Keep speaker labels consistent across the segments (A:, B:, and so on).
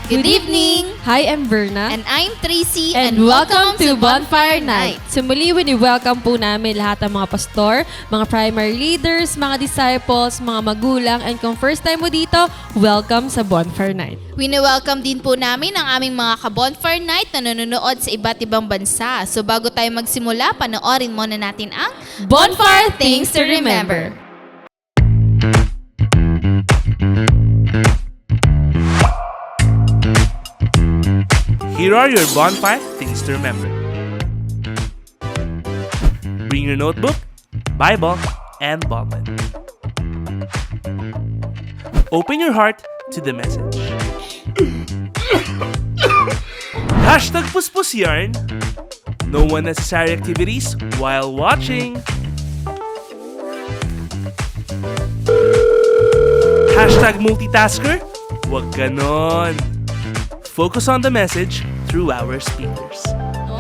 A: Good evening!
B: Hi, I'm Verna.
A: And I'm Tracy
B: And welcome to Bonfire Night. So muli, wini-welcome po namin lahat ng mga pastor, mga primary leaders, mga disciples, mga magulang, and kung first time mo dito, welcome sa Bonfire Night.
A: Wini-welcome din po namin ang aming mga ka-Bonfire Night na nanonood sa iba't ibang bansa. So bago tayo magsimula, panoorin muna natin ang
B: Bonfire Things to Remember.
C: Here are your bonfire things to remember. Bring your notebook, Bible, and ballpen. Open your heart to the message. Hashtag Puspus Yarn. No unnecessary activities while watching. Hashtag multitasker. Wag ganon. Focus on the message through our speakers.
A: No?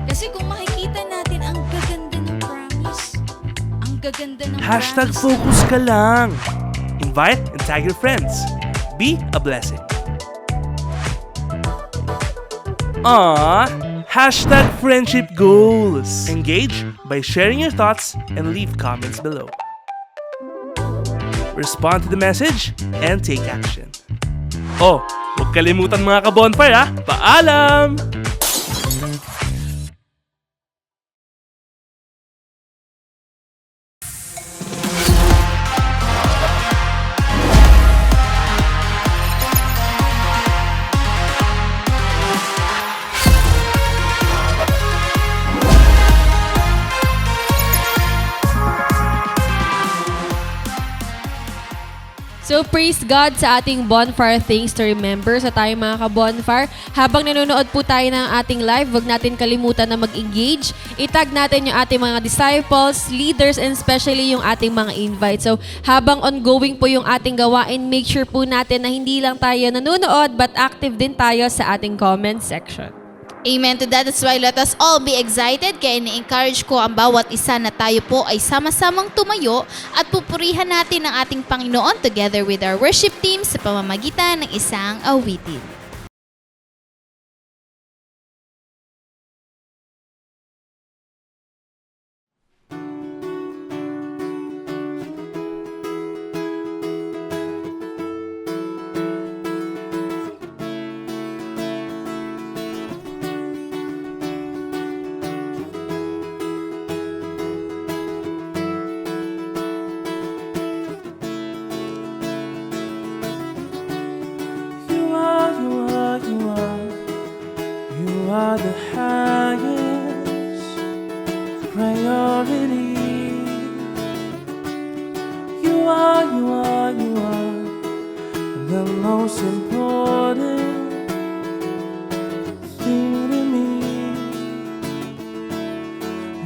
A: Kasi kung makikita natin, ang gaganda ng promise. Ang gaganda ng
C: Hashtag
A: promise.
C: focus ka lang. Invite and tag your friends. Be a blessing. Hashtag friendship goals. Engage by sharing your thoughts and leave comments below. Respond to the message and take action. Oh, huwag kalimutan mga ka-bonfire ha. Paalam!
B: So praise God sa ating Bonfire Things to Remember sa tayong mga ka-bonfire. Habang nanonood po tayo ng ating live, huwag natin kalimutan na mag-engage. Itag natin yung ating mga disciples, leaders, and especially yung ating mga invite. So habang ongoing po yung ating gawain, make sure po natin na hindi lang tayo nanonood but active din tayo sa ating comment section.
A: Amen to that. That's why let us all be excited. Kaya ni-encourage ko ang bawat isa na tayo po ay sama-samang tumayo at pupurihan natin ang ating Panginoon together with our worship team sa pamamagitan ng isang awitin.
C: You are the highest priority. You are the most important thing to me.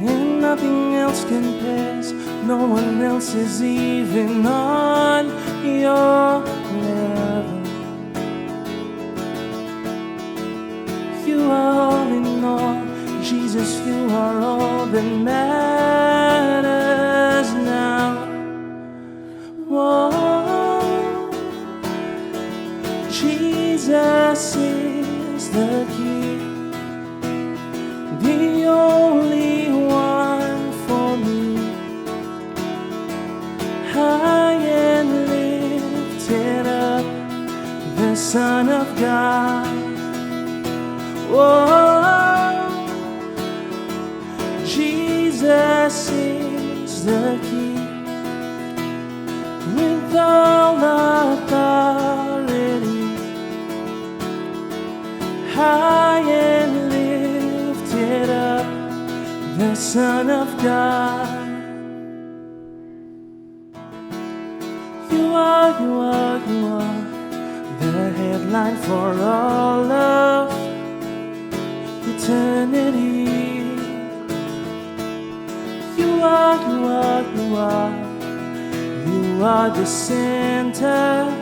C: And nothing else compares, no one else is even on your level. You are all in all, Jesus, you are all that matters now. Whoa. Jesus is the key, the only one for me. High and lifted up, the Son of God. Oh, Jesus is the key, with all authority, high and lifted up, the Son of God. You are the headline for all of eternity. You are the center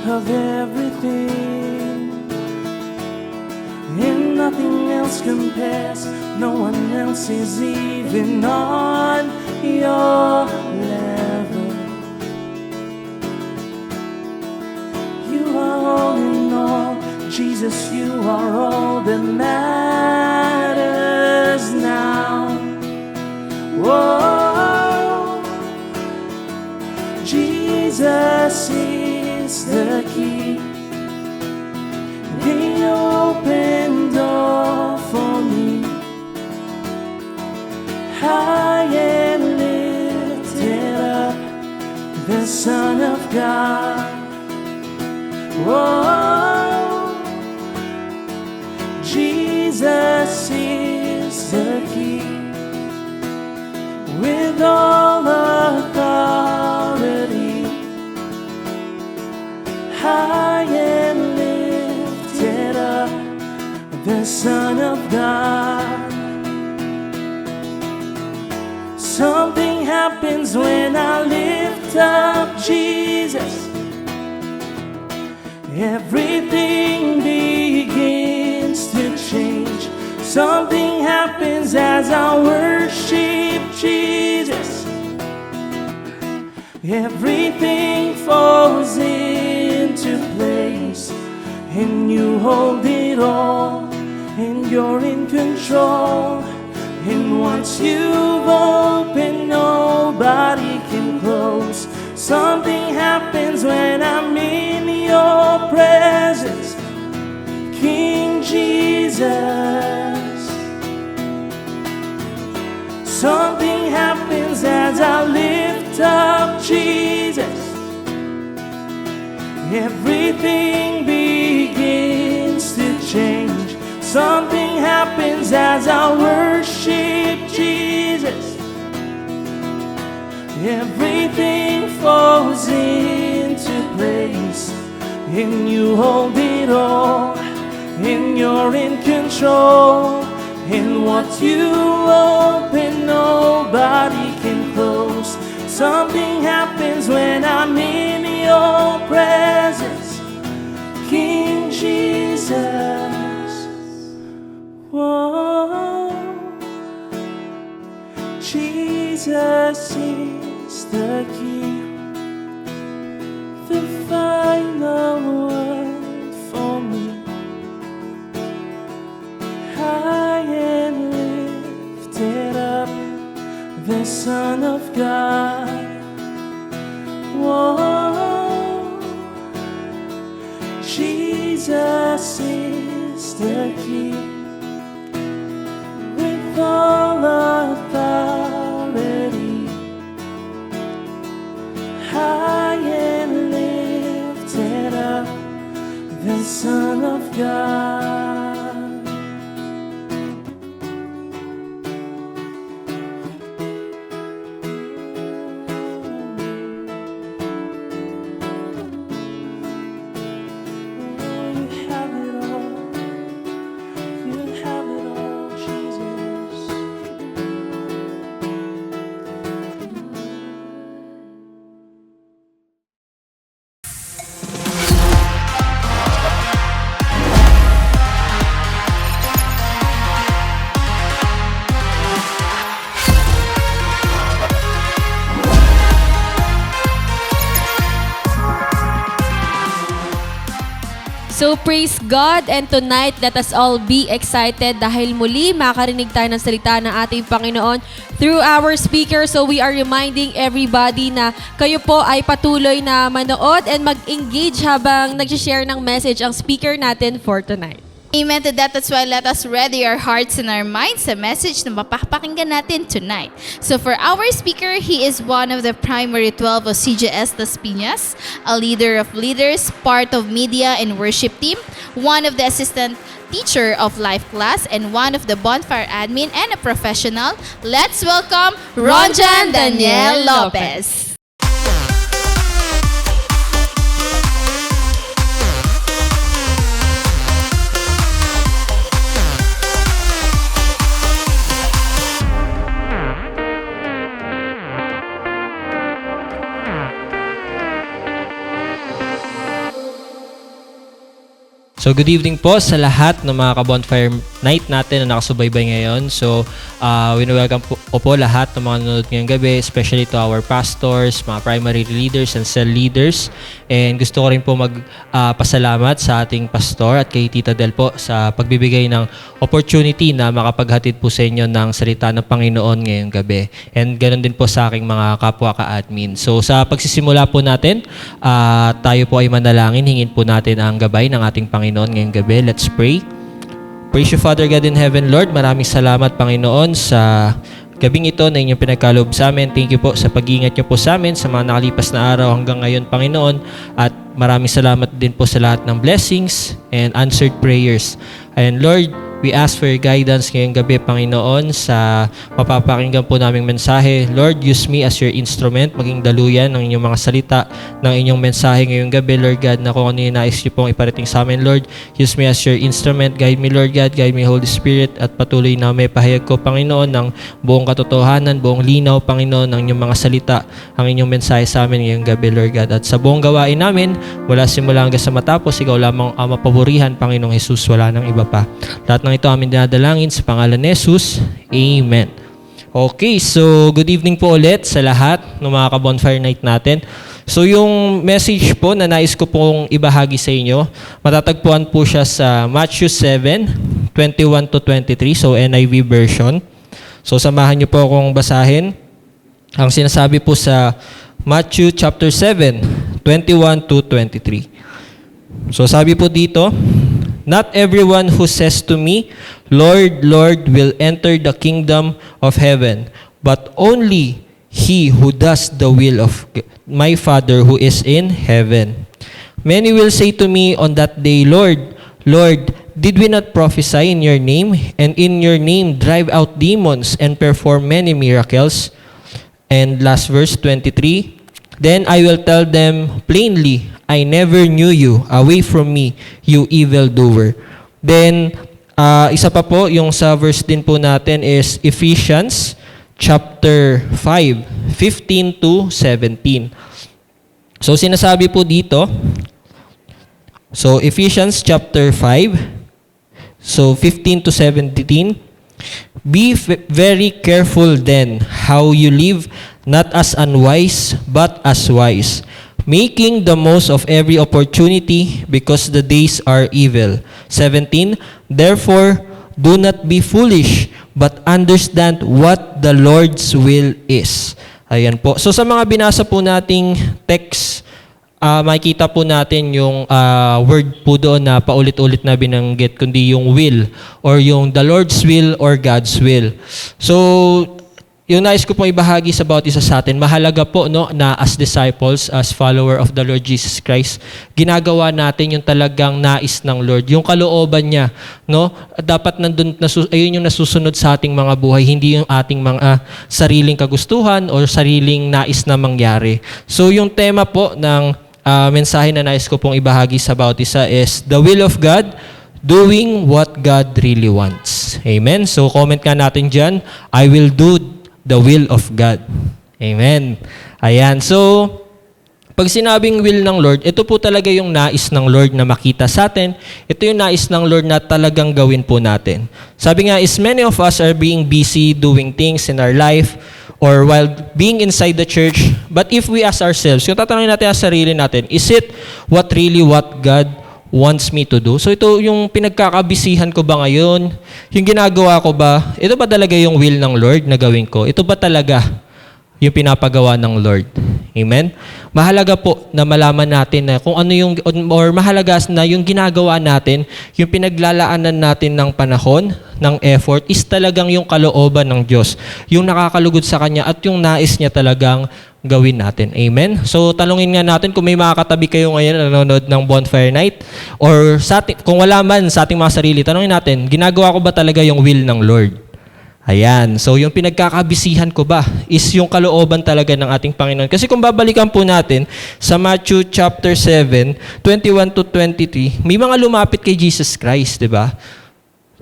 C: of everything, and nothing else compares. No one else is even on your level. You are all in Jesus, you are all that matters now. Whoa, Jesus is the key. He opened door for me. High and lifted up, the Son of God. Whoa, Jesus is the key. With all authority, high and lifted up, the Son of God. Something happens when I lift up Jesus. Everything begins to change. Something happens as I worship Jesus. Everything falls into place, and you hold it all, and you're in control. And once you've opened, nobody can close. Something happens when I'm in your presence, King Jesus. Something happens as I lift up Jesus. Everything begins to change. Something happens as I worship Jesus. Everything falls into place, and you hold it all, and you're in control. And what you open, nobody can close. Something happens when I'm in your presence, King Jesus. Whoa, Jesus is the key, the final word for me. High and lifted up, the Son of God. Whoa, Jesus is the key. With all authority, high and lifted up, the Son of God.
B: So praise God, and tonight let us all be excited dahil muli makarinig tayo ng salita ng ating Panginoon through our speaker. So we are reminding everybody na kayo po ay patuloy na manood and mag-engage habang nag-share ng message ang speaker natin for tonight.
A: Amen to that. That's why let us ready our hearts and our minds sa message na mapapakinggan natin tonight. So for our speaker, he is one of the primary 12 of CGS Las Piñas, a leader of leaders, part of media and worship team, one of the assistant teacher of life class, and one of the bonfire admin and a professional. Let's welcome Ronjan Daniel Lopez.
D: So good evening po sa lahat ng mga ka-bonfire night natin na nakasubaybay ngayon. So, welcome po lahat ng mga nanonood ngayong gabi, especially to our pastors, mga primary leaders and cell leaders. And gusto ko rin po magpasalamat sa ating pastor at kay Tita Del po sa pagbibigay ng opportunity na makapaghatid po sa inyo ng salita ng Panginoon ngayong gabi. And ganoon din po sa aking mga kapwa ka-admin. So, sa pagsisimula po natin, tayo po ay manalangin. Hingin po natin ang gabay ng ating Panginoon ngayong gabi. Let's pray. Praise you, Father God in heaven, Lord. Maraming salamat, Panginoon, sa gabing ito na inyong pinagkaloob sa amin. Thank you po sa pag-iingat niyo po sa amin sa mga nakalipas na araw hanggang ngayon, Panginoon. At maraming salamat din po sa lahat ng blessings and answered prayers. And Lord, we ask for your guidance ngayong gabi, Panginoon, sa mapapakinggan po naming mensahe. Lord, use me as your instrument, maging daluyan ng inyong mga salita, ng inyong mensahe ngayong gabi, Lord God, na kung ano yung nais niyo pong iparating sa amin, Lord. Use me as your instrument. Guide me, Lord God. Guide me, Holy Spirit. At patuloy na may pahayag ko, Panginoon, ng buong katotohanan, buong linaw, Panginoon, ng inyong mga salita, ang inyong mensahe sa amin ngayong gabi, Lord God. At sa buong gawain namin, mula simula hanggang sa matapos, ikaw lamang ang mapaburihan, Panginoong Jesus. Wala nang iba pa. Lahat ng ito amin dinadalangin sa pangalan ni Jesus. Amen. Okay, so good evening po ulit sa lahat ng mga ka-bonfire night natin. So yung message po na nais ko pong ibahagi sa inyo, matatagpuan po siya sa Matthew 7, 21 to 23, so NIV version. So samahan niyo po akong basahin. Ang sinasabi po sa Matthew chapter 7, 21 to 23. So sabi po dito, "Not everyone who says to me, 'Lord, Lord,' will enter the kingdom of heaven, but only he who does the will of my Father who is in heaven. Many will say to me on that day, 'Lord, Lord, did we not prophesy in your name, and in your name drive out demons and perform many miracles?' And last verse 23, "Then I will tell them plainly, I never knew you. Away from me, you evildoer." Then, isa pa po, yung sa verse din po natin is Ephesians chapter 5, 15 to 17. So, sinasabi po dito, so Ephesians chapter 5, so 15 to 17, "Be very careful then how you live, not as unwise, but as wise, making the most of every opportunity because the days are evil." 17, "Therefore, do not be foolish, but understand what the Lord's will is." Ayan po. So sa mga binasa po nating text, makikita po natin yung word po doon na paulit-ulit na binanggit, kundi yung will, or yung the Lord's will or God's will. So, yung nais ko pong ibahagi sa bawat isa sa atin, mahalaga po no, na as disciples, as follower of the Lord Jesus Christ, ginagawa natin yung talagang nais ng Lord, yung kalooban niya. No? Dapat nandun, ayun yung nasusunod sa ating mga buhay, hindi yung ating mga sariling kagustuhan o sariling nais na mangyari. So yung tema po ng mensahe na nais ko pong ibahagi sa bawat isa is the will of God, doing what God really wants. Amen? So comment ka natin dyan, I will do the will of God. Amen. Ayan. So, pag sinabing will ng Lord, ito po talaga yung nais ng Lord na makita sa atin. Ito yung nais ng Lord na talagang gawin po natin. Sabi nga is many of us are being busy doing things in our life or while being inside the church. But if we ask ourselves, kung tatanungin natin ang sarili natin, is it what God wants me to do? So ito yung pinagkakabisihan ko ba ngayon? Yung ginagawa ko ba? Ito ba talaga yung will ng Lord na gawin ko? Ito ba talaga yung pinapagawa ng Lord? Amen? Mahalaga po na malaman natin na kung ano yung, or mahalaga na yung ginagawa natin, yung pinaglalaanan natin ng panahon, ng effort, is talagang yung kalooban ng Diyos. Yung nakakalugod sa Kanya at yung nais niya talagang gawin natin. Amen? So, talungin nga natin kung may mga katabi kayo ngayon na nanonood ng Bonfire Night or kung wala man sa ating mga sarili, tanungin natin, ginagawa ko ba talaga yung will ng Lord? Ayan. So, yung pinagkakabisihan ko ba is yung kalooban talaga ng ating Panginoon. Kasi kung babalikan po natin sa Matthew chapter 7, 21 to 23, may mga lumapit kay Jesus Christ, di ba?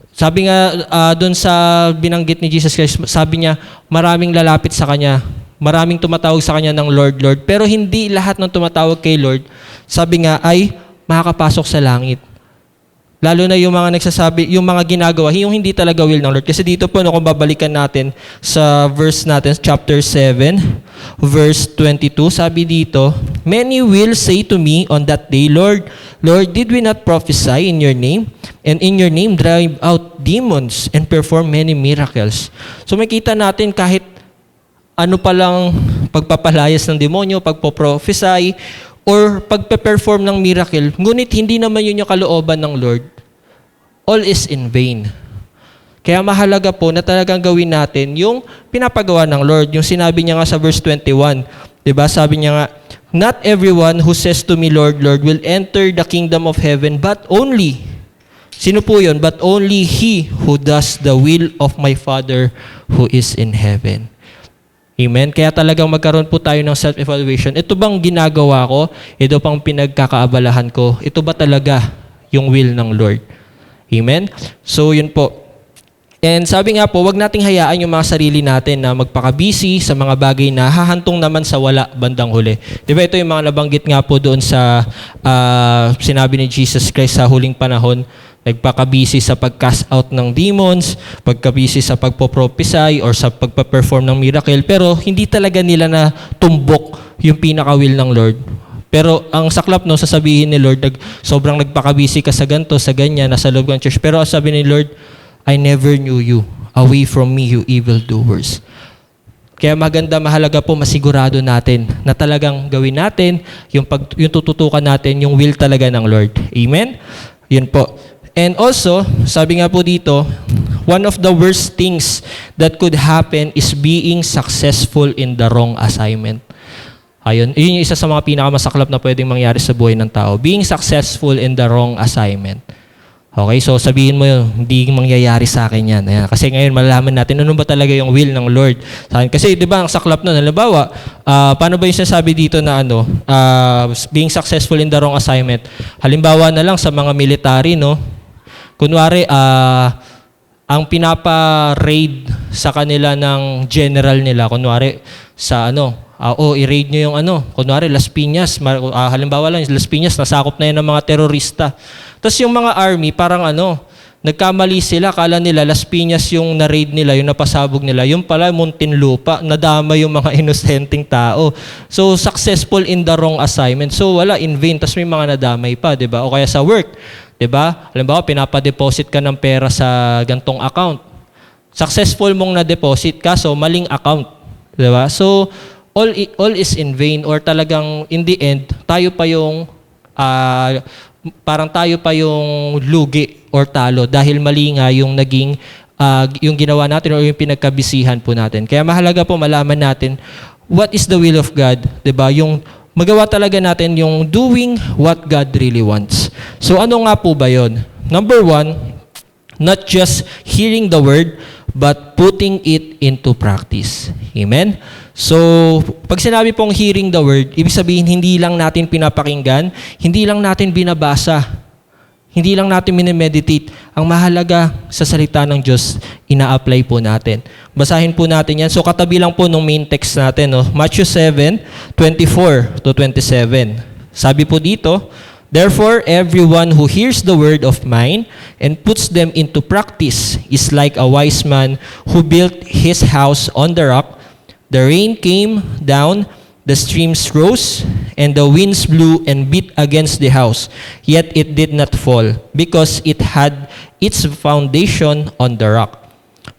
D: Sabi nga doon sa binanggit ni Jesus Christ, sabi niya, maraming lalapit sa Kanya. Maraming tumatawag sa Kanya ng Lord, Lord. Pero hindi lahat ng tumatawag kay Lord, sabi nga, ay makakapasok sa langit. Lalo na yung mga nagsasabi, yung mga ginagawa, yung hindi talaga will ng Lord. Kasi dito po, no, kung babalikan natin sa verse natin, chapter 7, verse 22, sabi dito, "Many will say to me on that day, Lord, Lord, did we not prophesy in your name? And in your name drive out demons and perform many miracles." So makita natin kahit ano palang pagpapalayas ng demonyo, pagpoprophesy, or pagpe-perform ng miracle, ngunit hindi naman yun yung kalooban ng Lord, all is in vain. Kaya mahalaga po na talagang gawin natin yung pinapagawa ng Lord. Yung sinabi niya nga sa verse 21, diba? Sabi niya nga, "Not everyone who says to me, Lord, Lord, will enter the kingdom of heaven, but only," sino po yun? "But only he who does the will of my Father who is in heaven." Amen? Kaya talagang magkaroon po tayo ng self-evaluation. Ito bang ginagawa ko? Ito pang pinagkakaabalahan ko? Ito ba talaga yung will ng Lord? Amen? So, yun po. And sabi nga po, wag nating hayaan yung mga sarili natin na magpaka-busy sa mga bagay na hahantong naman sa wala bandang huli. Di ba ito yung mga nabanggit nga po doon sa sinabi ni Jesus Christ sa huling panahon, nagpaka-busy sa pag-cast out ng demons, pagka-busy sa pagpo-prophesy or sa pagpa-perform ng miracle, pero hindi talaga nila na tumbok yung pinaka-will ng Lord. Pero ang saklap, no, sasabihin ni Lord, sobrang nagpaka-busy ka sa ganito, sa ganyan, nasa loob ng church. Pero sabi ni Lord, "I never knew you. Away from me, you evildoers." Kaya maganda, mahalaga po masigurado natin na talagang gawin natin yung tututukan natin yung will talaga ng Lord. Amen? Yun po. And also, sabi nga po dito, one of the worst things that could happen is being successful in the wrong assignment. Ayun, yun yung isa sa mga pinakamasaklap na pwedeng mangyari sa buhay ng tao. Being successful in the wrong assignment. Okay, so sabihin mo yun, hindi mangyayari sa akin yan. Ayan, kasi ngayon malalaman natin ano ba talaga yung will ng Lord sa akin. Kasi di ba ang saklap nun, halimbawa, paano ba yung sinasabi dito na being successful in the wrong assignment? Halimbawa na lang sa mga military, no? Kunwari, ang pinapa-raid sa kanila ng general nila, kunwari sa i-raid nyo yung kunwari Las Piñas, halimbawa lang, Las Piñas, nasakop na yan ng mga terorista. Tapos yung mga army, parang nagkamali sila, kala nila Las Piñas yung na-raid nila, yung napasabog nila, yung pala Muntinlupa, nadama yung mga inosenteng tao. So, successful in the wrong assignment. So, wala, in vain, tapos may mga nadamay pa, di ba? O kaya sa work, di ba? Halimbawa, pinapa-deposit ka ng pera sa gantong account. Successful mong na-deposit ka, so maling account. Di ba? So, all is in vain, or talagang in the end, tayo pa yung parang tayo pa yung lugi or talo dahil mali nga yung naging yung ginawa natin o yung pinagkabisihan po natin. Kaya mahalaga po malaman natin what is the will of God, 'di ba? Yung magawa talaga natin yung doing what God really wants. So ano nga po ba 'yon? Number 1, not just hearing the word but putting it into practice. Amen? So, pag sinabi pong hearing the word, ibig sabihin hindi lang natin pinapakinggan, hindi lang natin binabasa, hindi lang natin minimeditate. Ang mahalaga sa salita ng Diyos, ina-apply po natin. Basahin po natin yan. So, katabi lang po ng main text natin, no? Matthew 7:24 to 27. Sabi po dito, "Therefore, everyone who hears the word of mine and puts them into practice is like a wise man who built his house on the rock. The rain came down, the streams rose, and the winds blew and beat against the house. Yet it did not fall, because it had its foundation on the rock.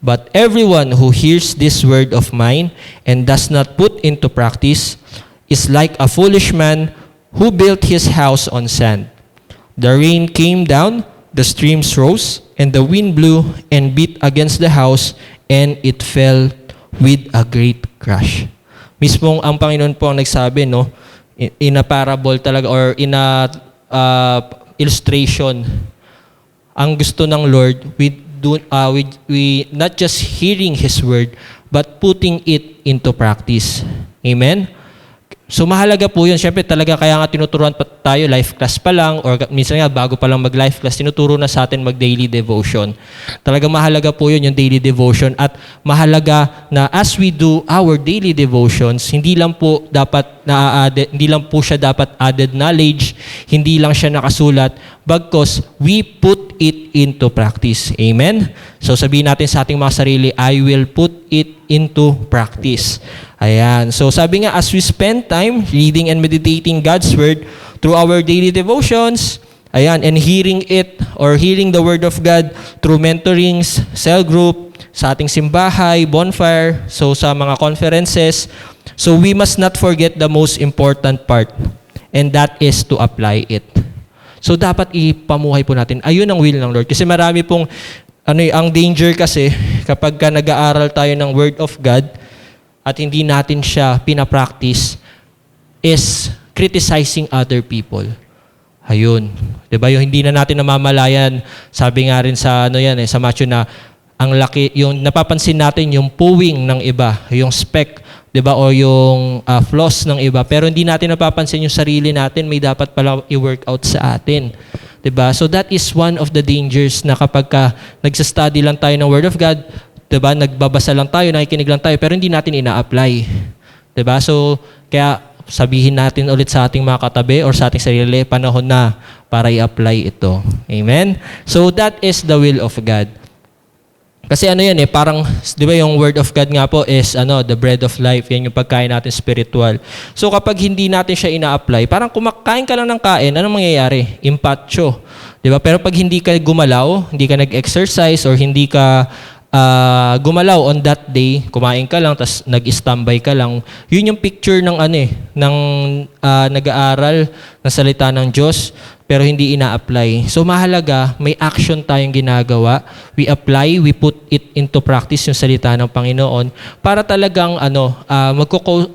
D: But everyone who hears this word of mine and does not put into practice is like a foolish man who built his house on sand. The rain came down, the streams rose, and the wind blew and beat against the house, and it fell with a great crash." Mismong ang Panginoon po ang nagsabi, no? In a parable talaga, or in a illustration. Ang gusto ng Lord, we not just hearing His word, but putting it into practice. Amen? So mahalaga po yun. Siyempre talaga kaya nga tinuturuan pa tayo, life class pa lang, or minsan nga bago pa lang mag-life class, tinuturo na sa atin mag-daily devotion. Talaga mahalaga po yun, yung daily devotion. At mahalaga na as we do our daily devotions, hindi lang po siya dapat added knowledge, hindi lang siya nakasulat, bagkus we put it into practice. Amen? So sabihin natin sa ating mga sarili, I will put it into practice. Ayan. So sabi nga, as we spend time reading and meditating God's Word through our daily devotions, ayan, and hearing the Word of God through mentorings, cell group, sa ating simbahay, bonfire, so sa mga conferences, so we must not forget the most important part, and that is to apply it. So dapat ipamuhay po natin. Ayun ang will ng Lord. Kasi marami pong, ang danger kasi, kapag nag-aaral tayo ng Word of God, at hindi natin siya pinapractice, is criticizing other people. Ayun. Diba? Yung hindi na natin namamalayan, sabi nga rin sa, sa Matthew na, ang laki, yung napapansin natin yung puwing ng iba, yung speck, diba? O yung flaws ng iba. Pero hindi natin napapansin yung sarili natin, may dapat pala i-work out sa atin. Diba? So that is one of the dangers na kapag nagsa-study lang tayo ng Word of God, diba? Nagbabasa lang tayo, nakikinig lang tayo, pero hindi natin ina-apply. Diba? So, kaya sabihin natin ulit sa ating mga katabi or sa ating sarili, panahon na para i-apply ito. Amen? So, that is the will of God. Kasi parang, di ba yung Word of God nga po is, the bread of life, yan yung pagkain natin spiritual. So, kapag hindi natin siya ina-apply, parang kumakain ka lang ng kain, anong mangyayari? Impatyo. Di ba? Pero pag hindi ka gumalaw, hindi ka nag-exercise, or hindi ka gumalaw on that day, kumain ka lang, tas nag-standby ka lang, yun yung picture ng nag-aaral ng salita ng Diyos, pero hindi ina-apply. So mahalaga, may action tayong ginagawa. We apply, we put it into practice yung salita ng Panginoon para talagang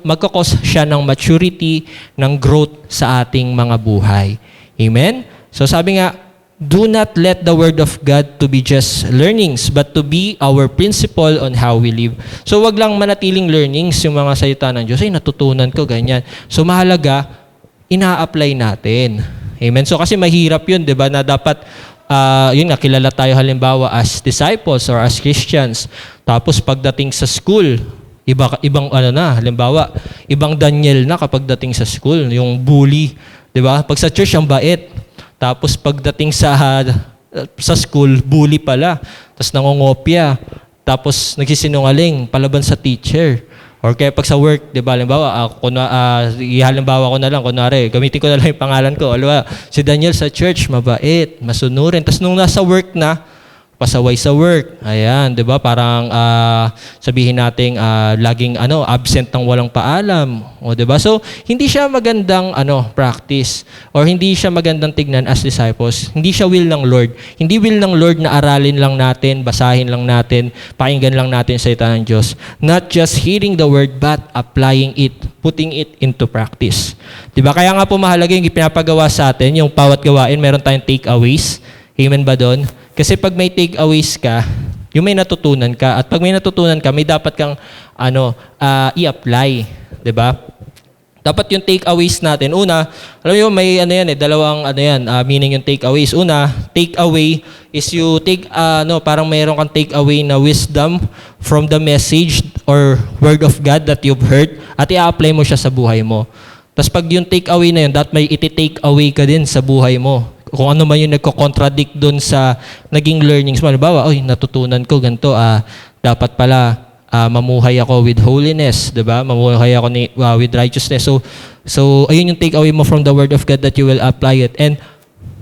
D: magkakos siya ng maturity, ng growth sa ating mga buhay. Amen? So sabi nga, do not let the Word of God to be just learnings, but to be our principle on how we live. So wag lang manatiling learnings yung mga salita ng Diyos. Ay, natutunan ko, ganyan. So mahalaga, ina-apply natin. Amen? So kasi mahirap yun, di ba, na dapat, kilala tayo halimbawa as disciples or as Christians. Tapos pagdating sa school, halimbawa, ibang Daniel na kapag dating sa school, yung bully. Di ba? Pag sa church, ang bait. Tapos pagdating sa school, bully pala. Tapos nangongopya. Tapos nagsisinungaling, palaban sa teacher. Or kaya pag sa work, di ba, halimbawa ko na lang, kunwari, gamitin ko na lang yung pangalan ko. Halimbawa, si Daniel sa church, mabait, masunurin. Tapos nung nasa work na, pasaway sa work. Ayan, 'di ba? Parang sabihin nating laging absent ng walang paalam. O 'di ba? So, hindi siya magandang practice or hindi siya magandang tignan as disciples. Hindi siya will ng Lord. Hindi will ng Lord na aralin lang natin, basahin lang natin, pakinggan lang natin sa salita ng Diyos. Not just hearing the word but applying it, putting it into practice. 'Di ba? Kaya nga po mahalaga yung pinapagawa sa atin, yung bawat gawain, meron tayong takeaways. Amen ba doon? Kasi pag may takeaways ka, yung may natutunan ka. At pag may natutunan ka, may dapat kang i-apply. 'Di ba? Dapat yung takeaways natin. Una, alam mo may dalawang meaning yung takeaways. Una, takeaway is you take parang mayroon kang takeaway na wisdom from the message or word of God that you've heard at i-apply mo siya sa buhay mo. Tapos pag yung takeaway na yun, dapat may iti-take away ka din sa buhay mo. Kung ano man yung nagko-contradict doon sa naging learnings mo. Halimbawa, natutunan ko ganito, dapat pala mamuhay ako with holiness, 'di ba? Mamuhay ako with righteousness. So ayun yung take away mo from the word of God that you will apply it. And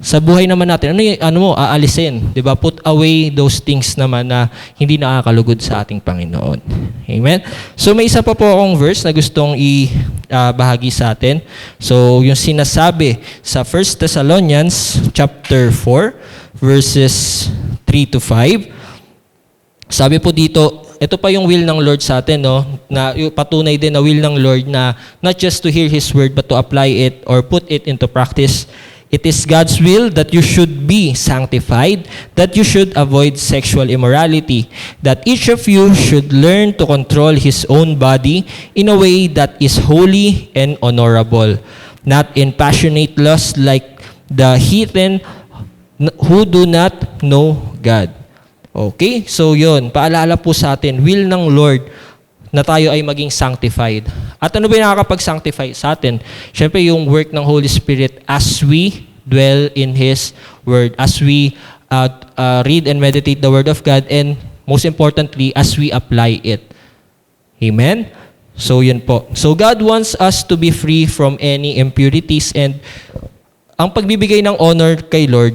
D: sa buhay naman natin, aalisin, 'di ba? Put away those things naman na hindi nakakalugod sa ating Panginoon. Amen. So may isa pa po akong verse na gustong bahagi sa atin. So yung sinasabi sa 1 Thessalonians chapter 4 verses 3 to 5. Sabi po dito, ito pa yung will ng Lord sa atin, na patunay din na will ng Lord na not just to hear His word but to apply it or put it into practice It is God's will that you should be sanctified, that you should avoid sexual immorality, that each of you should learn to control his own body in a way that is holy and honorable, not in passionate lust like the heathen who do not know God. Okay? So yun, paalala po sa atin, will ng Lord na tayo ay maging sanctified. At ano ba yung nakakapag-sanctify sa atin? Siyempre yung work ng Holy Spirit as we dwell in His Word, as we read and meditate the Word of God, and most importantly, as we apply it. Amen? So yun po. So God wants us to be free from any impurities, and ang pagbibigay ng honor kay Lord,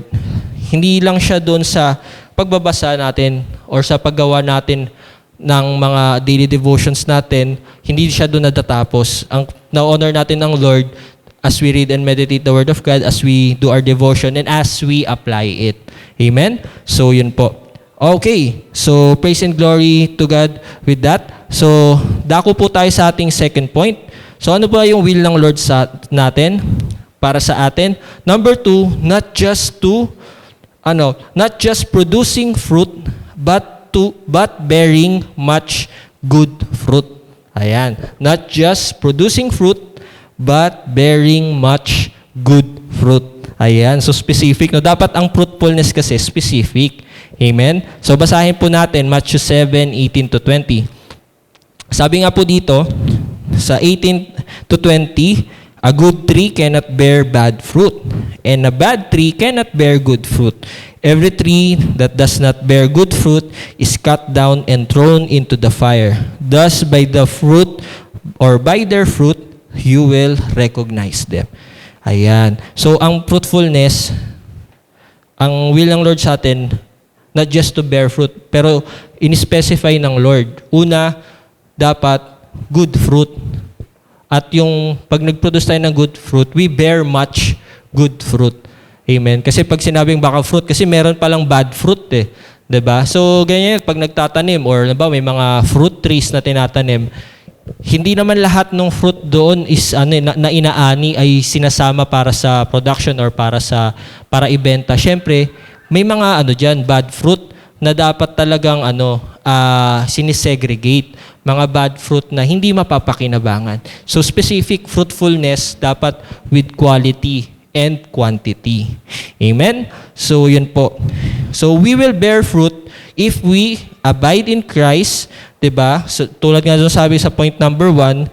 D: hindi lang siya doon sa pagbabasa natin or sa paggawa natin ng mga daily devotions natin, hindi siya doon natatapos. Ang na-honor natin ng Lord as we read and meditate the Word of God, as we do our devotion, and as we apply it. Amen? So, yun po. Okay. So, praise and glory to God with that. So, dako po tayo sa ating second point. So, ano ba yung will ng Lord sa natin? Para sa atin? Number 2, not just producing fruit, but bearing much good fruit. Ayan. Not just producing fruit, but bearing much good fruit. Ayan. So specific. No? Dapat ang fruitfulness kasi specific. Amen? So basahin po natin Matthew 7:18-20. Sabi nga po dito, sa 18-20, a good tree cannot bear bad fruit, and a bad tree cannot bear good fruit. Every tree that does not bear good fruit is cut down and thrown into the fire. Thus, by their fruit, you will recognize them. Ayan. So, ang fruitfulness, ang will ng Lord sa atin, not just to bear fruit, pero in-specify ng Lord. Una, dapat good fruit. At yung pag nag-produce tayo ng good fruit, we bear much good fruit. Amen. Kasi pag sinabing baka fruit, kasi meron palang bad fruit eh. 'Di ba? So ganyan pag nagtatanim or may mga fruit trees na tinatanim, hindi naman lahat ng fruit doon is na inaani ay sinasama para sa production or para ibenta. Syempre, may mga diyan bad fruit na dapat talagang sinisegregate, mga bad fruit na hindi mapapakinabangan. So specific fruitfulness dapat with quality and quantity. Amen? So yun po. So we will bear fruit if we abide in Christ, 'di ba? So tulad nga doon sabi sa point number 1,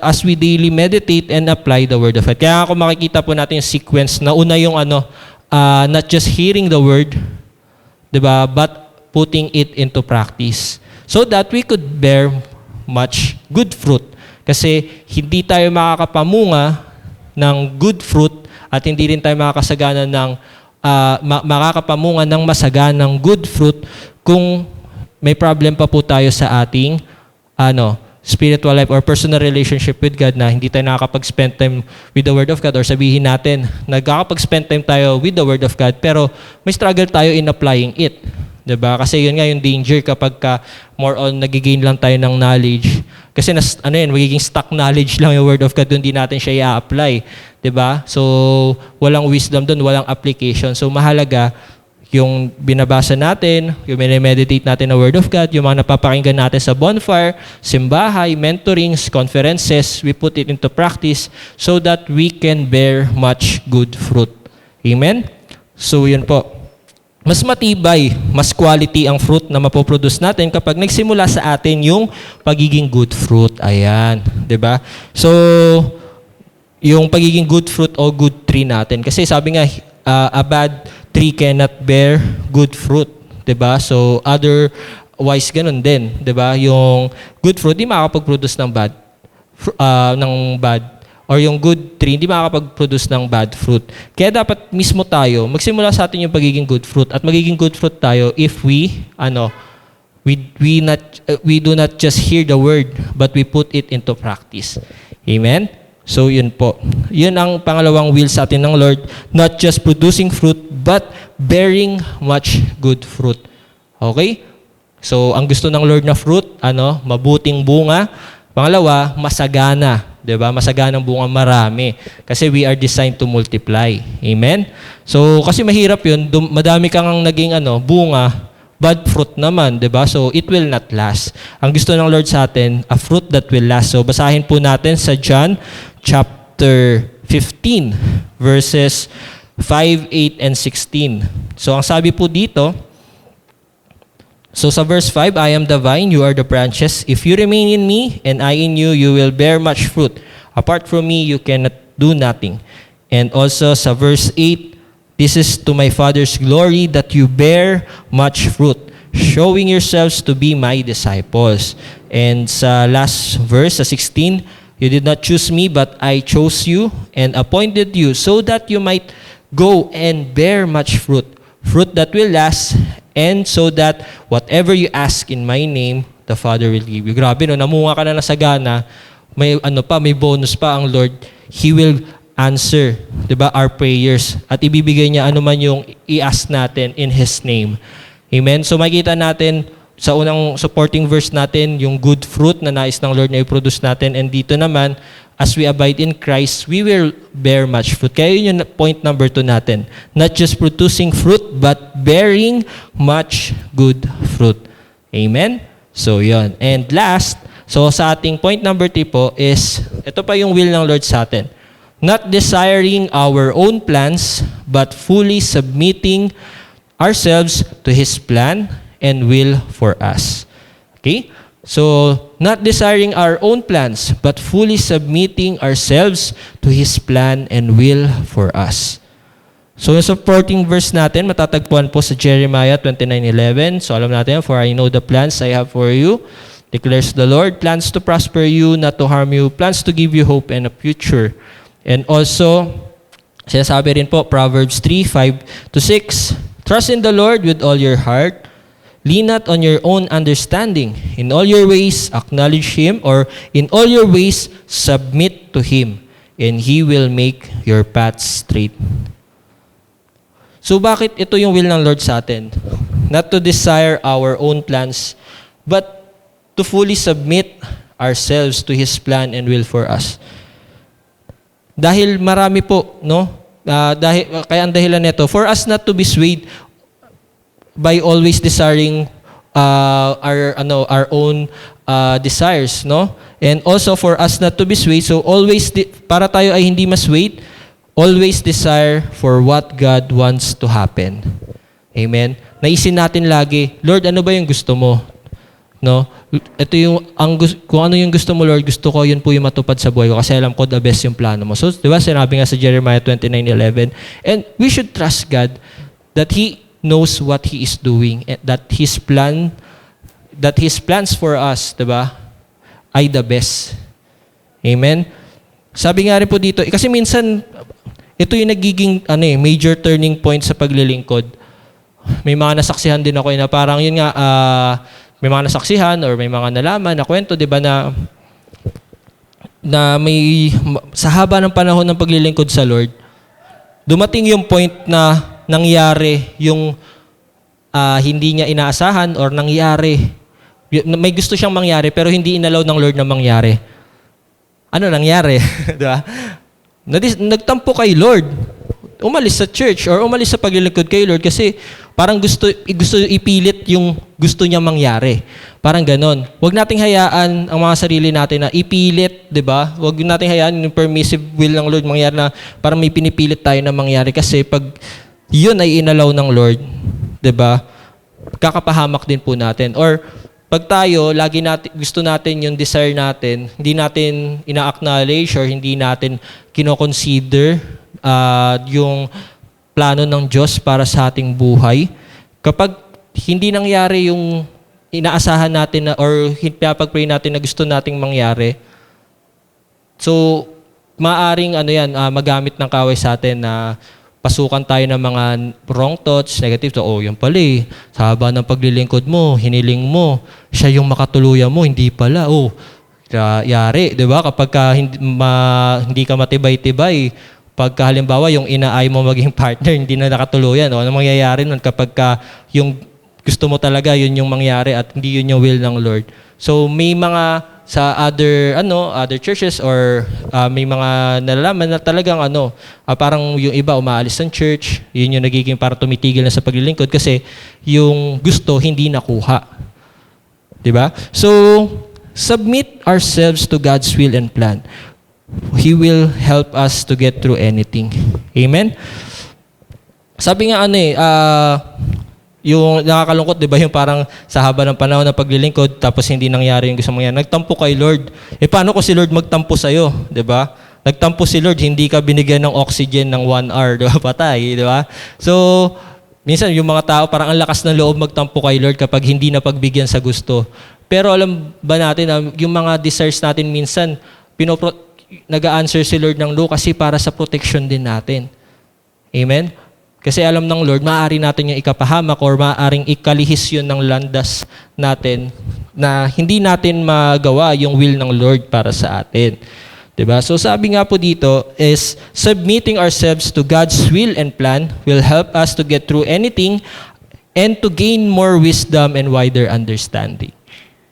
D: as we daily meditate and apply the word of God. Kaya kung makikita po natin yung sequence na una yung not just hearing the word, 'di ba, but putting it into practice so that we could bear much good fruit. Kasi hindi tayo makakapamunga ng good fruit at hindi rin tayo makakasagana ng makakapamunga ng masaganang good fruit kung may problem pa po tayo sa ating spiritual life or personal relationship with God na hindi tayo nakakapag-spend time with the Word of God, or sabihin natin, nagkakapag-spend time tayo with the Word of God pero may struggle tayo in applying it. 'Di ba? Kasi yun nga yung danger kapag more on nagigain lang tayo ng knowledge. Kasi magiging stock knowledge lang yung Word of God, doon di natin siya i-apply. 'Di ba? So walang wisdom doon, walang application. So mahalaga yung binabasa natin, yung meditate natin na Word of God, yung mga napapakinggan natin sa bonfire, simbahay, mentorings, conferences, we put it into practice so that we can bear much good fruit. Amen? So yun po. Mas matibay, mas quality ang fruit na mapoproduce natin kapag nagsimula sa atin yung pagiging good fruit. Ayan, 'di ba? So yung pagiging good fruit o good tree natin, kasi sabi nga a bad tree cannot bear good fruit, 'di ba? So otherwise ganun din, 'di ba? Yung good fruit di makakapag-produce ng bad or yung good tree hindi makakapag-produce ng bad fruit. Kaya dapat mismo tayo magsimula sa atin yung pagiging good fruit, at magiging good fruit tayo if we do not just hear the word but we put it into practice. Amen. So yun po. Yun ang pangalawang will sa atin ng Lord, not just producing fruit but bearing much good fruit. Okay? So ang gusto ng Lord na fruit, mabuting bunga. Pangalawa, masagana, 'di 'Di ba? Masaganang bunga marami. Kasi we are designed to multiply. Amen? So, kasi mahirap yun. Madami kang naging bunga, bad fruit naman, 'di ba? So, it will not last. Ang gusto ng Lord sa atin, a fruit that will last. So, basahin po natin sa John chapter 15, verses 5, 8, and 16. So, ang sabi po dito, so sa verse 5, I am the vine, you are the branches. If you remain in me, and I in you, you will bear much fruit. Apart from me, you cannot do nothing. And also sa verse 8, this is to my Father's glory that you bear much fruit, showing yourselves to be my disciples. And sa last verse, sa 16, you did not choose me, but I chose you and appointed you so that you might go and bear much fruit, fruit that will last, and so that whatever you ask in my name, the Father will give you. Grabe, no? Namunga ka na ng sagana, may bonus pa ang Lord. He will answer, 'di ba, our prayers, at ibibigay niya ano man yung i-ask natin in His name. Amen? So makikita natin sa unang supporting verse natin, yung good fruit na nais ng Lord na i-produce natin. And dito naman, as we abide in Christ, we will bear much fruit. Kaya yun yung point number 2 natin. Not just producing fruit, but bearing much good fruit. Amen? So yun. And last, so sa ating point number 3 po is, ito pa yung will ng Lord sa atin. Not desiring our own plans, but fully submitting ourselves to His plan and will for us. Okay? So, not desiring our own plans, but fully submitting ourselves to His plan and will for us. So, yung supporting verse natin, matatagpuan po sa Jeremiah 29:11. So, alam natin, for I know the plans I have for you, declares the Lord, plans to prosper you, not to harm you, plans to give you hope and a future. And also, sinasabi rin po, Proverbs 3:5-6, trust in the Lord with all your heart, lean not on your own understanding. In all your ways, acknowledge Him, or in all your ways, submit to Him, and He will make your paths straight. So bakit ito yung will ng Lord sa atin? Not to desire our own plans, but to fully submit ourselves to His plan and will for us. Dahil marami po, no? Kaya ang dahilan nito, for us not to be swayed by always desiring our own desires, no? And also for us not to be swayed, so always para tayo ay hindi maswayed, always desire for what God wants to happen. Amen. Naisin natin lagi, Lord, ano ba yung gusto mo? No? Ito yung kung ano yung gusto mo, Lord, gusto ko yun po yung matupad sa buhay ko kasi alam ko the best yung plano mo. So, 'di ba? Sinabi nga sa Jeremiah 29:11, and we should trust God that He knows what He is doing, that His plans for us, 'di ba, ay the best. Amen. Sabi nga rin po dito, kasi minsan ito yung nagiging major turning point sa paglilingkod. May mga nasaksihan din ako na parang yun nga, may mga nasaksihan or may mga nalaman na kwento, 'di ba, na may sa haba ng panahon ng paglilingkod sa Lord, dumating yung point na nangyari yung hindi niya inaasahan or nangyari. May gusto siyang mangyari pero hindi inalaw ng Lord na mangyari. Ano nangyari? 'Di ba? Nagtampo kay Lord. Umalis sa church or umalis sa paglilingkod kay Lord kasi parang gusto ipilit yung gusto niya mangyari. Parang ganon. Huwag nating hayaan ang mga sarili natin na ipilit, 'di ba? Huwag nating hayaan yung permissive will ng Lord mangyari na parang may pinipilit tayo na mangyari kasi pag yun ay inalaw ng Lord, 'di ba? Kakapahamak din po natin. Or pag tayo, lagi natin, gusto natin yung desire natin, hindi natin ina-acknowledge or hindi natin kino-consider yung plano ng Diyos para sa ating buhay. Kapag hindi nangyari yung inaasahan natin or pinapag-pray natin na gusto nating mangyari, so maaring magamit ng kaway sa atin na pasukan tayo ng mga wrong thoughts, negative. So, yan pala sa haba ng paglilingkod mo, hiniling mo, siya yung makatuluyan mo, hindi pala. Yari, di ba? Kapag hindi ka matibay-tibay, pagka halimbawa yung inaay mo maging partner, hindi na nakatuluyan. Ano mangyayari nun kapag yung gusto mo talaga, yun yung mangyari at hindi yun yung will ng Lord. So, may mga sa other churches or may mga nalalaman na talagang parang yung iba umaalis ng church, yun yung nagiging para tumitigil na sa paglilingkod kasi yung gusto hindi nakuha. 'Di ba? So, submit ourselves to God's will and plan. He will help us to get through anything. Amen? Sabi nga yung nakakalungkot, di ba, yung parang sa haba ng panahon ng paglilingkod tapos hindi nangyari yung gusto mo yan. Nagtampo kay Lord. Paano ko si Lord magtampo sa'yo? Di ba? Nagtampo si Lord, hindi ka binigyan ng oxygen ng 1 hour. Di ba? Patay. Di ba? So, minsan yung mga tao parang ang lakas ng loob magtampo kay Lord kapag hindi na pagbigyan sa gusto. Pero alam ba natin na yung mga desires natin minsan, nag-a-answer si Lord ng no kasi para sa protection din natin. Amen? Kasi alam ng Lord, maaari natin yung ikapahamak or maaaring ikalihis yun ng landas natin na hindi natin magawa yung will ng Lord para sa atin. Diba? So sabi nga po dito is, submitting ourselves to God's will and plan will help us to get through anything and to gain more wisdom and wider understanding.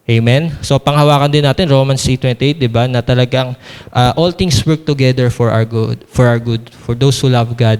D: Amen? So panghawakan din natin, Romans 8:28, diba? Na talagang all things work together for our good, for those who love God.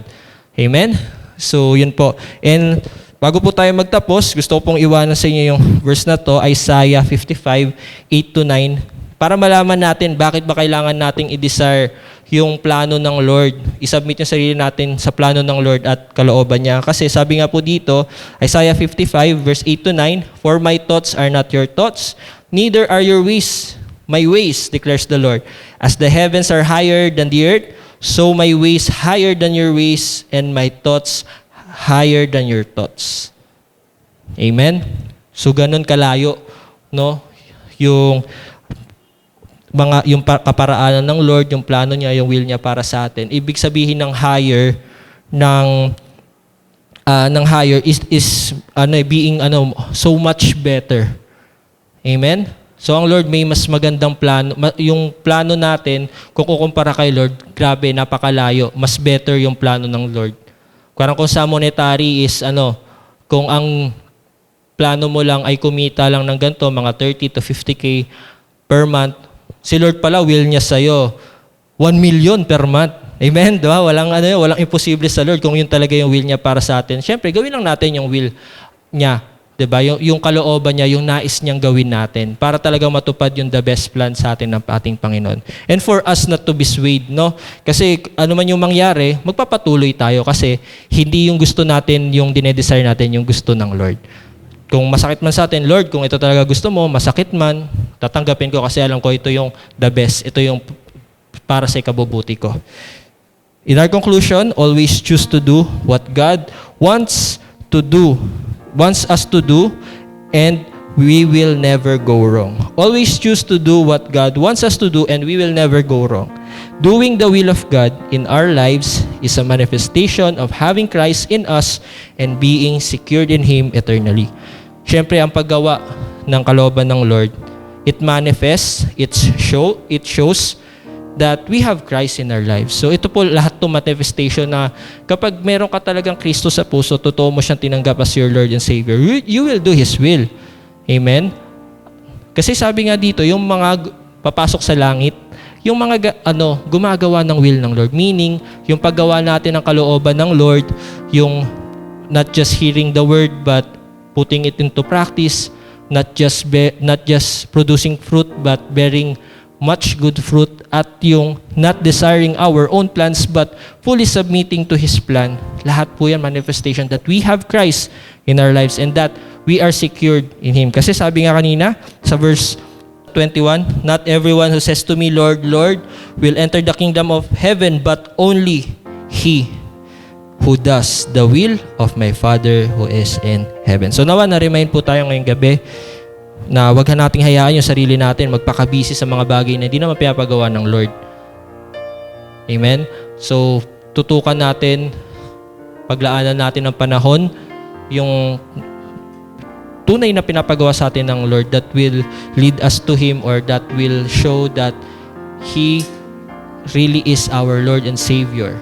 D: Amen? So, yun po. And bago po tayo magtapos, gusto ko pong iwanan sa inyo yung verse na to, Isaiah 55:8-9, para malaman natin bakit ba kailangan nating i-desire yung plano ng Lord. I-submit yung sarili natin sa plano ng Lord at kalooban niya. Kasi sabi nga po dito, Isaiah 55, verse 8-9, "For my thoughts are not your thoughts, neither are your ways my ways, declares the Lord. As the heavens are higher than the earth, so my ways higher than your ways, and my thoughts higher than your thoughts." Amen? So, ganun kalayo, no? Yung kaparaanan ng Lord, yung plano niya, yung will niya para sa atin. Ibig sabihin ng higher, ng higher is being so much better. Amen? So, ang Lord may mas magandang plano. Yung plano natin, kung kukumpara kay Lord, grabe, napakalayo. Mas better yung plano ng Lord. Kung sa monetary is, kung ang plano mo lang ay kumita lang ng ganito, mga 30 to 50K per month, si Lord pala, will niya sa'yo, 1 million per month. Amen? Diba? Walang imposible sa Lord kung yun talaga yung will niya para sa atin. Siyempre, gawin lang natin yung will niya. Diba? Yung kalooban niya, yung nais niyang gawin natin para talagang matupad yung the best plan sa atin ng ating Panginoon. And for us not to be swayed, no? Kasi ano man yung mangyari, magpapatuloy tayo kasi hindi yung gusto natin, yung dinedesire natin, yung gusto ng Lord. Kung masakit man sa atin, Lord, kung ito talaga gusto mo, masakit man, tatanggapin ko kasi alam ko ito yung the best, ito yung para sa ikabubuti ko. In our conclusion, always choose to do what God wants us to do, and we will never go wrong. Always choose to do what God wants us to do, and we will never go wrong. Doing the will of God in our lives is a manifestation of having Christ in us and being secured in Him eternally. Siyempre, ang paggawa ng kalooban ng Lord, it manifests, it shows that we have Christ in our lives. So ito po lahat to manifestation na kapag meron ka talagang Kristo sa puso, totoo mo siyang tinanggap as your Lord and Savior, you will do His will. Amen? Kasi sabi nga dito, yung mga papasok sa langit, yung mga gumagawa ng will ng Lord. Meaning, yung paggawa natin ng kalooban ng Lord, yung not just hearing the word but putting it into practice, not just producing fruit but bearing much good fruit, at yung not desiring our own plans but fully submitting to His plan. Lahat po yan manifestation that we have Christ in our lives and that we are secured in Him. Kasi sabi nga kanina sa verse 21, "Not everyone who says to me, Lord, Lord, will enter the kingdom of heaven, but only he who does the will of my Father who is in heaven." So nawa na-remind po tayo ngayong gabi na wag nating hayaan yung sarili natin magpakabisi sa mga bagay na hindi naman pinapagawa ng Lord. Amen? So, tutukan natin, paglaanan natin ng panahon, yung tunay na pinapagawa sa atin ng Lord that will lead us to Him or that will show that He really is our Lord and Savior.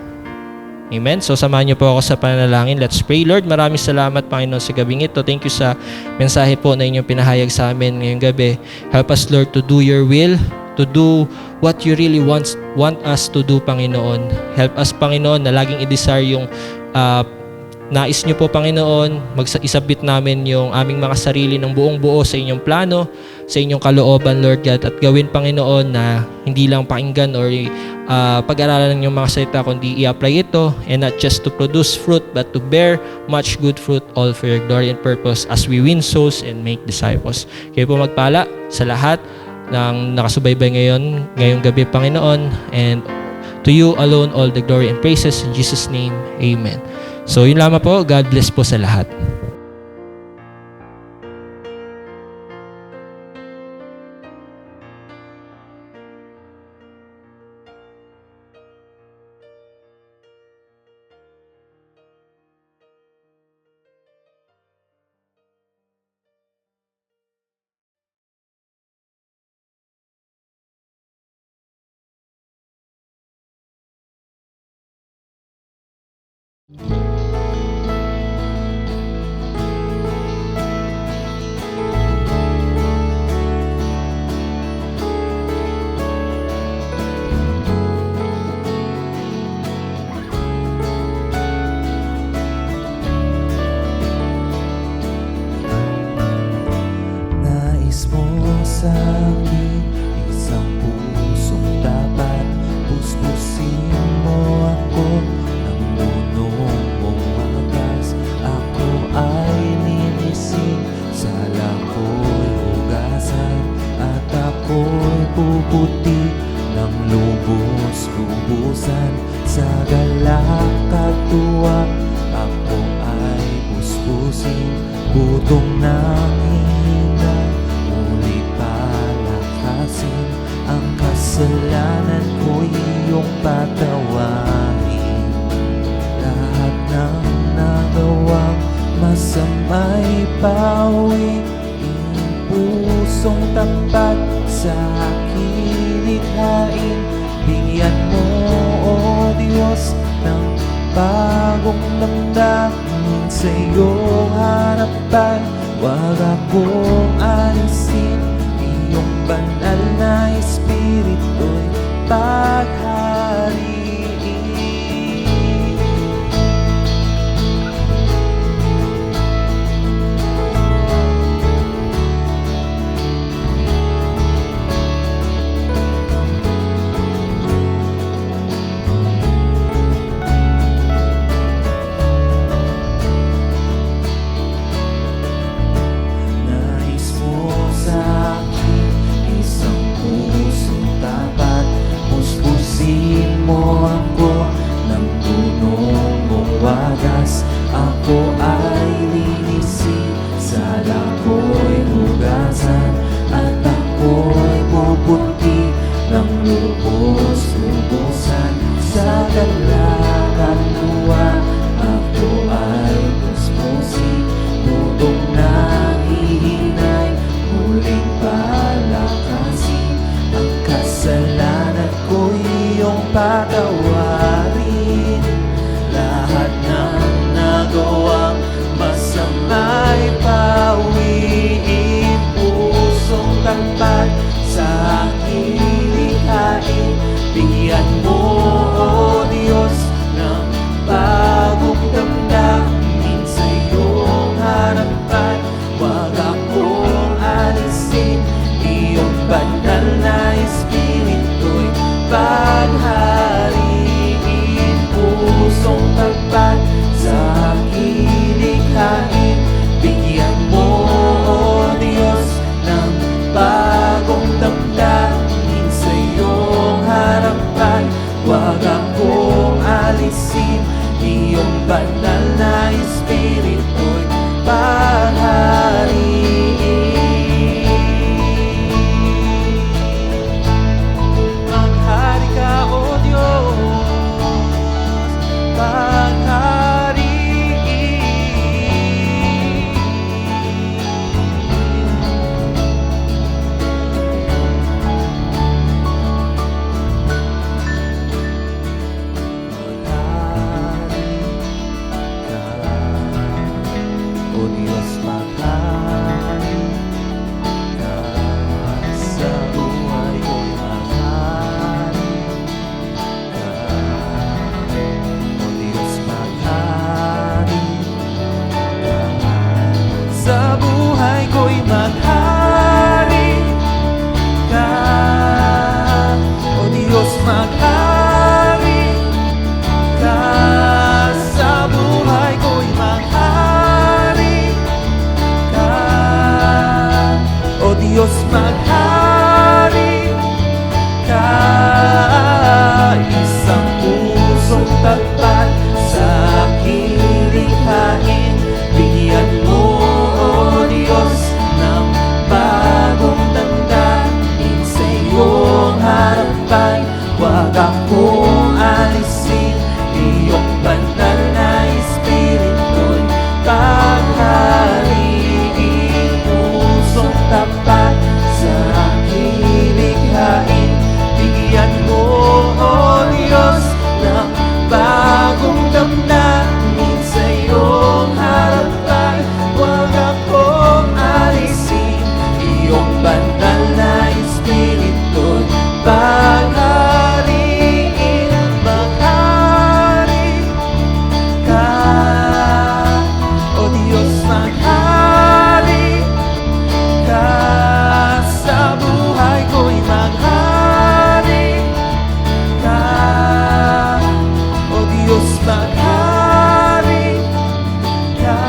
D: Amen? So samahan niyo po ako sa panalangin. Let's pray. Lord, maraming salamat Panginoon sa gabing ito. Thank you sa mensahe po na inyong pinahayag sa amin ngayong gabi. Help us Lord to do your will, to do what you really want us to do, Panginoon. Help us, Panginoon, na laging i-desire yung nais niyo po, Panginoon. Isabit namin yung aming mga sarili ng buong buo sa inyong plano, sa inyong kalooban, Lord God. At gawin, Panginoon, na hindi lang pakinggan or pag-aralan ng inyong mga salita, kundi i-apply ito, and not just to produce fruit, but to bear much good fruit, all for your glory and purpose as we win souls and make disciples. Kayo po magpala sa lahat ng nakasubaybay ngayong gabi, Panginoon, and to you alone all the glory and praises. In Jesus' name, Amen. So yun lamang po. God bless po sa lahat.
E: Nais mo sa'kin isang pusong dapat, puspusin mo ako ng punong mong wagas. Ako ay linisin, sala ko'y hugasan, at ako'y puputi ng lubos-lubusan. Sa galak at tuwa, ako ay puspusin, butong ng hinay, muli palakasin. Ang kasalanan ko'y iyong patawarin. Lahat ng nagawang masama'y pawiin. Pusong tapat sa akin likhain. Bigyan mo, O Diyos, ng bagong damdamin sa iyong harapan. Huwag akong alisin, iyong banal na espiritu'y paghariin. Nais mo sa'kin isang pusong tapat, puspusin mo ako ng punong mong wagas. Ako ay linisin, sala ko'y hugasan, at ako'y puputi ng lubos-lubusan. Sa galak at tuwa, ako ay puspusin, butong nahihinay, muling palakasin. Ang kasalanan ko'y iyong patawarin. Lahat ng nagawang masama'y pawiin. Pusong tapat sa aking likhain. Bigyan mo, O Diyos, ng bagong damdamin sa iyong harapan. Huwag akong alisin, iyong banal na espiritu'y paghariin. Pusong tapat sa aking likhain. Bigyan mo, O Diyos, ng bagong damdamin sa iyong harapan. Huwag akong alisin, iyong banal na espiritu'y paghariin. Maghari ka, O Diyos, paghariin. maghari ka. O Diyos, maghari ka. Sa buhay ko'y maghari ka. O Diyos, maghari ka. Isang pusong tapat sa aking likhain. Bigyan mo, O Diyos, ng bagong damdamin sa iyong harapan. Huwag akong alisin iyong banal na Espiritu'y paghariin. Pusong tapat sa aking likhain. Bigyan mo, O Diyos, ng bagong damdamin sa iyong harapan. Huwag akong alisin iyong banal na Espiritu'y paghariin. Maghari ka, O Diyos, maghari ka. Sa buhay ko'y maghari ka. O Diyos, maghari ka.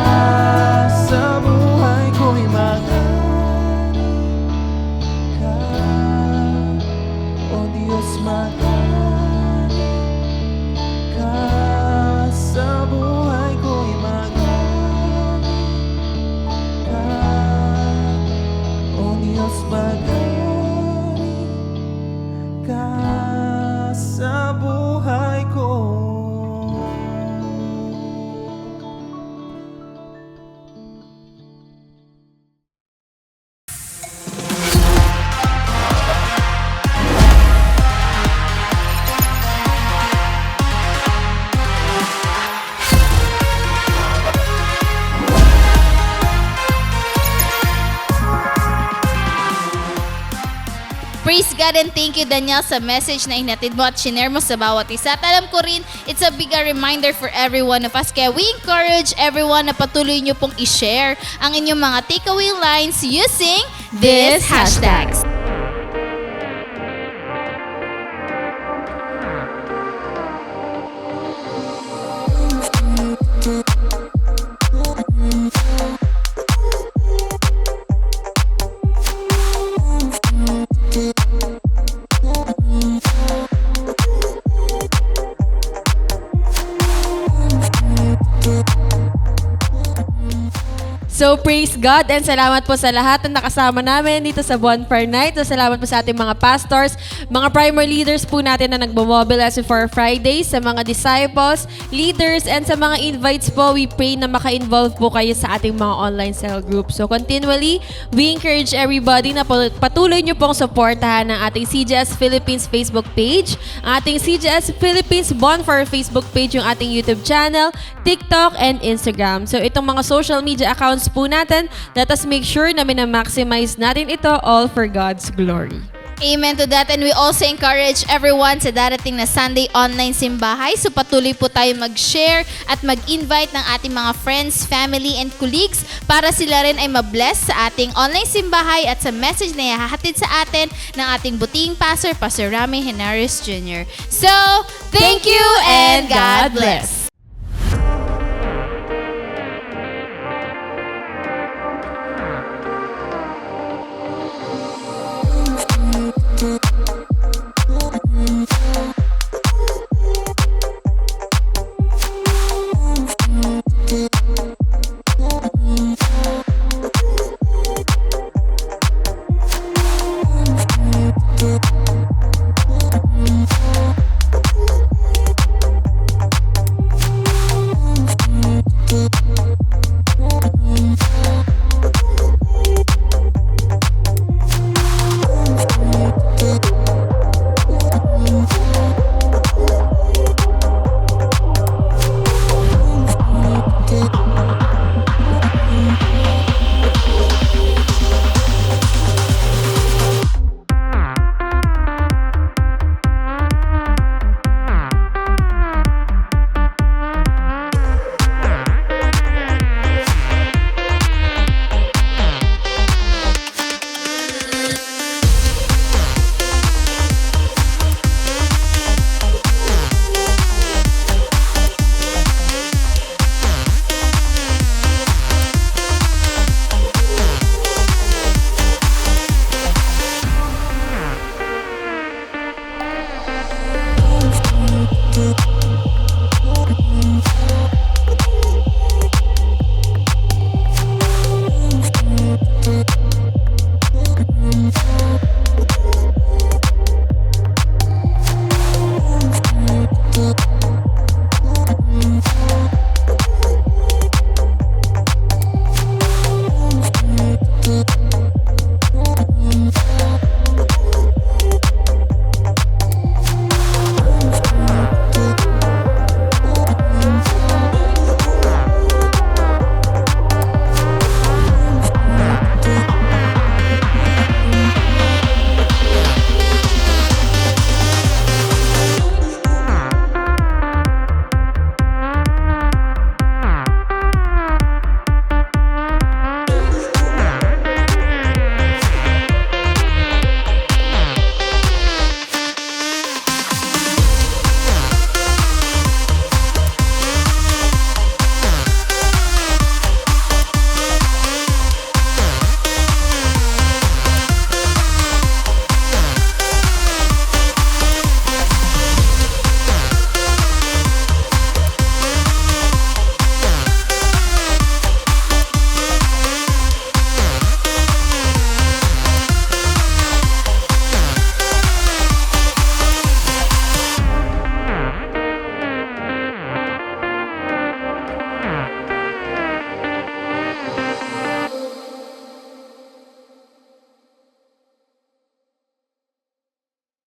E: Sa buhay ko'y maghari ka. O Diyos, maghari ka. Sa buhay ko'y maghari ka. O Diyos, maghari ka sa buhay ko.
A: Praise God and thank you, Daniel, sa message na inatid mo at shinare mo sa bawat isa. At alam ko rin, it's a big reminder for every one of us. Kaya we encourage everyone na patuloy nyo pong i-share ang inyong mga takeaway lines using this hashtags.
B: So, praise God and salamat po sa lahat na nakasama namin dito sa Bonfire Night. So, salamat po sa ating mga pastors, mga primary leaders po natin na nagmo-mobilize for Fridays, sa mga disciples, leaders, and sa mga invites po. We pray na maka-involve po kayo sa ating mga online cell group. So, continually, we encourage everybody na patuloy nyo pong supportahan ang ating CJS Philippines Facebook page, ang ating CJS Philippines Bonfire Facebook page, yung ating YouTube channel, TikTok, and Instagram. So, itong mga social media accounts po natin, let us make sure na minamaximize natin ito all for God's glory.
A: Amen to that. And we also encourage everyone sa darating na Sunday online simbahay. So patuloy po tayo mag-share at mag-invite ng ating mga friends, family, and colleagues para sila rin ay mabless sa ating online simbahay at sa message na ihahatid sa atin ng ating buting pastor, Pastor Rami Henares Jr. So, thank you and God bless!